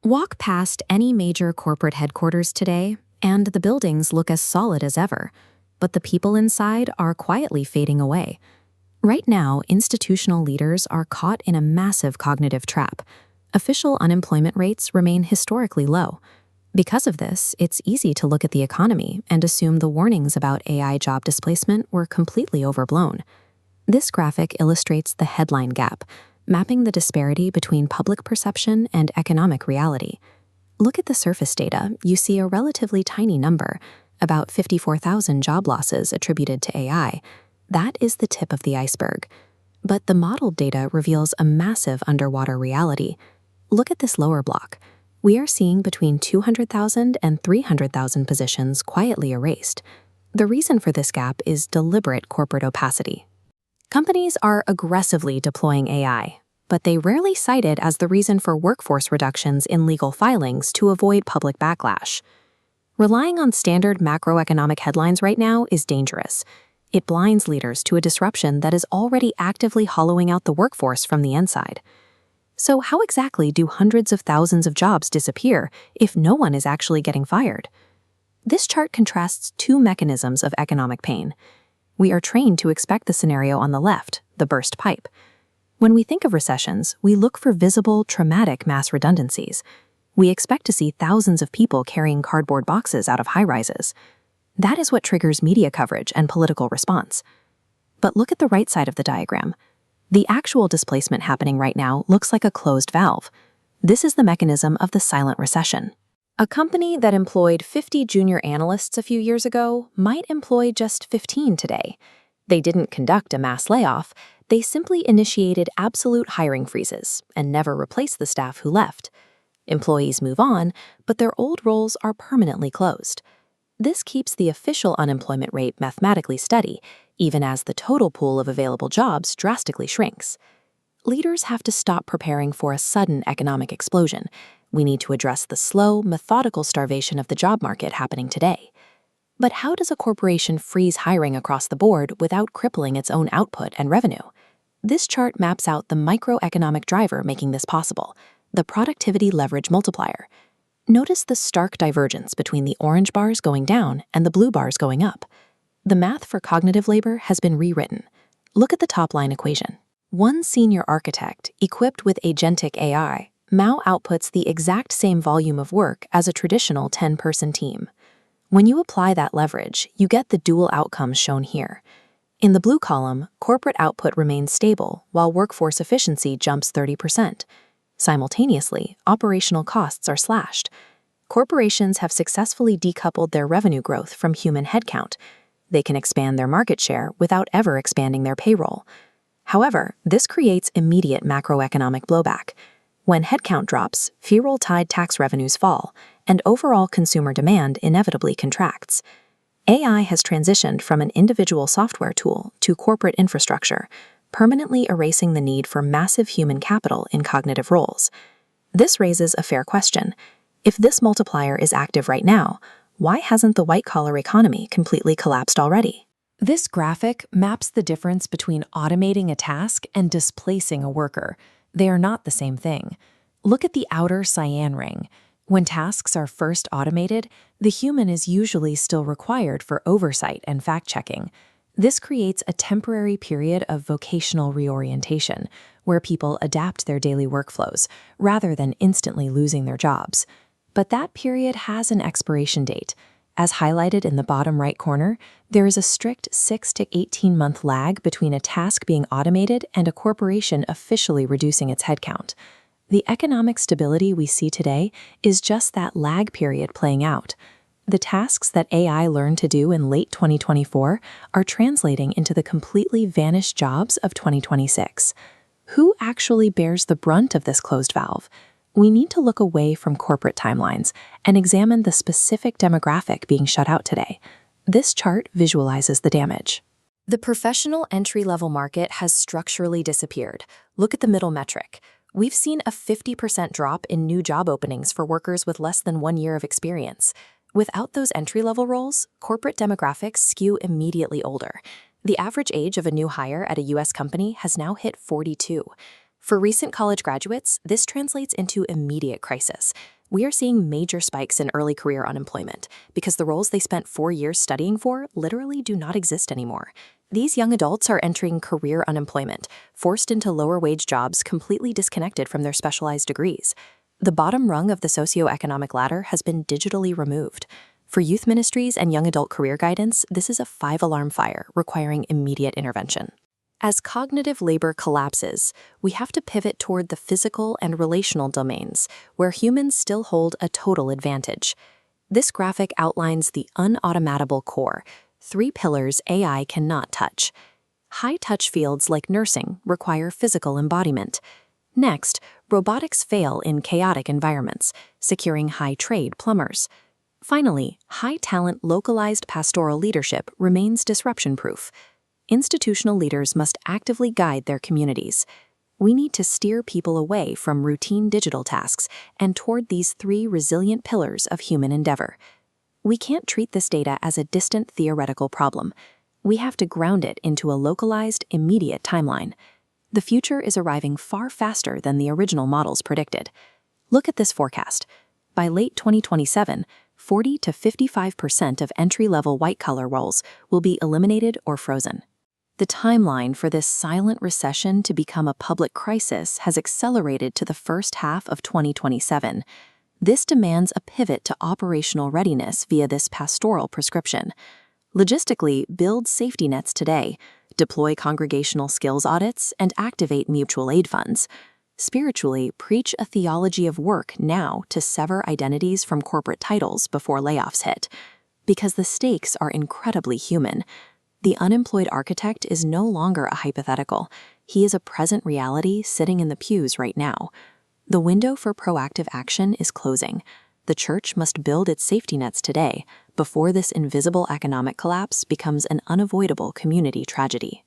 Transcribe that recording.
Walk past any major corporate headquarters today, and the buildings look as solid as ever, but the people inside are quietly fading away. Right now, institutional leaders are caught in a massive cognitive trap. Official unemployment rates remain historically low. Because of this, it's easy to look at the economy and assume the warnings about AI job displacement were completely overblown. This graphic illustrates the headline gap, mapping the disparity between public perception and economic reality. Look at the surface data, you see a relatively tiny number, about 54,000 job losses attributed to AI. That is the tip of the iceberg. But the modeled data reveals a massive underwater reality. Look at this lower block. We are seeing between 200,000 and 300,000 positions quietly erased. The reason for this gap is deliberate corporate opacity. Companies are aggressively deploying AI, but they rarely cite it as the reason for workforce reductions in legal filings to avoid public backlash. Relying on standard macroeconomic headlines right now is dangerous. It blinds leaders to a disruption that is already actively hollowing out the workforce from the inside. So how exactly do hundreds of thousands of jobs disappear if no one is actually getting fired? This chart contrasts two mechanisms of economic pain. We are trained to expect the scenario on the left, the burst pipe. When we think of recessions, we look for visible, traumatic mass redundancies. We expect to see thousands of people carrying cardboard boxes out of high-rises. That is what triggers media coverage and political response. But look at the right side of the diagram. The actual displacement happening right now looks like a closed valve. This is the mechanism of the silent recession. A company that employed 50 junior analysts a few years ago might employ just 15 today. They didn't conduct a mass layoff, they simply initiated absolute hiring freezes and never replaced the staff who left. Employees move on, but their old roles are permanently closed. This keeps the official unemployment rate mathematically steady, even as the total pool of available jobs drastically shrinks. Leaders have to stop preparing for a sudden economic explosion. We need to address the slow, methodical starvation of the job market happening today. But how does a corporation freeze hiring across the board without crippling its own output and revenue? This chart maps out the microeconomic driver making this possible, the productivity leverage multiplier. Notice the stark divergence between the orange bars going down and the blue bars going up. The math for cognitive labor has been rewritten. Look at the top-line equation. One senior architect, equipped with agentic AI, now outputs the exact same volume of work as a traditional 10-person team. When you apply that leverage, you get the dual outcomes shown here. In the blue column, corporate output remains stable while workforce efficiency jumps 30%. Simultaneously, operational costs are slashed. Corporations have successfully decoupled their revenue growth from human headcount. They can expand their market share without ever expanding their payroll. However, this creates immediate macroeconomic blowback. When headcount drops, payroll-tied tax revenues fall, and overall consumer demand inevitably contracts. AI has transitioned from an individual software tool to corporate infrastructure, permanently erasing the need for massive human capital in cognitive roles. This raises a fair question. If this multiplier is active right now, why hasn't the white-collar economy completely collapsed already? This graphic maps the difference between automating a task and displacing a worker. They are not the same thing. Look at the outer cyan ring. When tasks are first automated, the human is usually still required for oversight and fact-checking. This creates a temporary period of vocational reorientation, where people adapt their daily workflows, rather than instantly losing their jobs. But that period has an expiration date. As highlighted in the bottom right corner, there is a strict 6 to 18-month lag between a task being automated and a corporation officially reducing its headcount. The economic stability we see today is just that lag period playing out. The tasks that AI learned to do in late 2024 are translating into the completely vanished jobs of 2026. Who actually bears the brunt of this closed valve? We need to look away from corporate timelines and examine the specific demographic being shut out today. This chart visualizes the damage. The professional entry-level market has structurally disappeared. Look at the middle metric. We've seen a 50% drop in new job openings for workers with less than 1 year of experience. Without those entry-level roles, corporate demographics skew immediately older. The average age of a new hire at a U.S. company has now hit 42. For recent college graduates, this translates into immediate crisis. We are seeing major spikes in early career unemployment because the roles they spent 4 years studying for literally do not exist anymore. These young adults are entering career unemployment, forced into lower-wage jobs completely disconnected from their specialized degrees. The bottom rung of the socioeconomic ladder has been digitally removed. For youth ministries and young adult career guidance, this is a 5-alarm fire requiring immediate intervention. As cognitive labor collapses, we have to pivot toward the physical and relational domains, where humans still hold a total advantage. This graphic outlines the unautomatable core, 3 pillars AI cannot touch. High-touch fields like nursing require physical embodiment. Next, robotics fail in chaotic environments, securing high-trade plumbers. Finally, high-talent localized pastoral leadership remains disruption-proof. Institutional leaders must actively guide their communities. We need to steer people away from routine digital tasks and toward these 3 resilient pillars of human endeavor. We can't treat this data as a distant theoretical problem. We have to ground it into a localized, immediate timeline. The future is arriving far faster than the original models predicted. Look at this forecast. By late 2027, 40 to 55% of entry-level white-collar roles will be eliminated or frozen. The timeline for this silent recession to become a public crisis has accelerated to the first half of 2027. This demands a pivot to operational readiness via this pastoral prescription. Logistically, build safety nets today, deploy congregational skills audits, and activate mutual aid funds. Spiritually, preach a theology of work now to sever identities from corporate titles before layoffs hit. Because the stakes are incredibly human. The unemployed architect is no longer a hypothetical. He is a present reality sitting in the pews right now. The window for proactive action is closing. The church must build its safety nets today before this invisible economic collapse becomes an unavoidable community tragedy.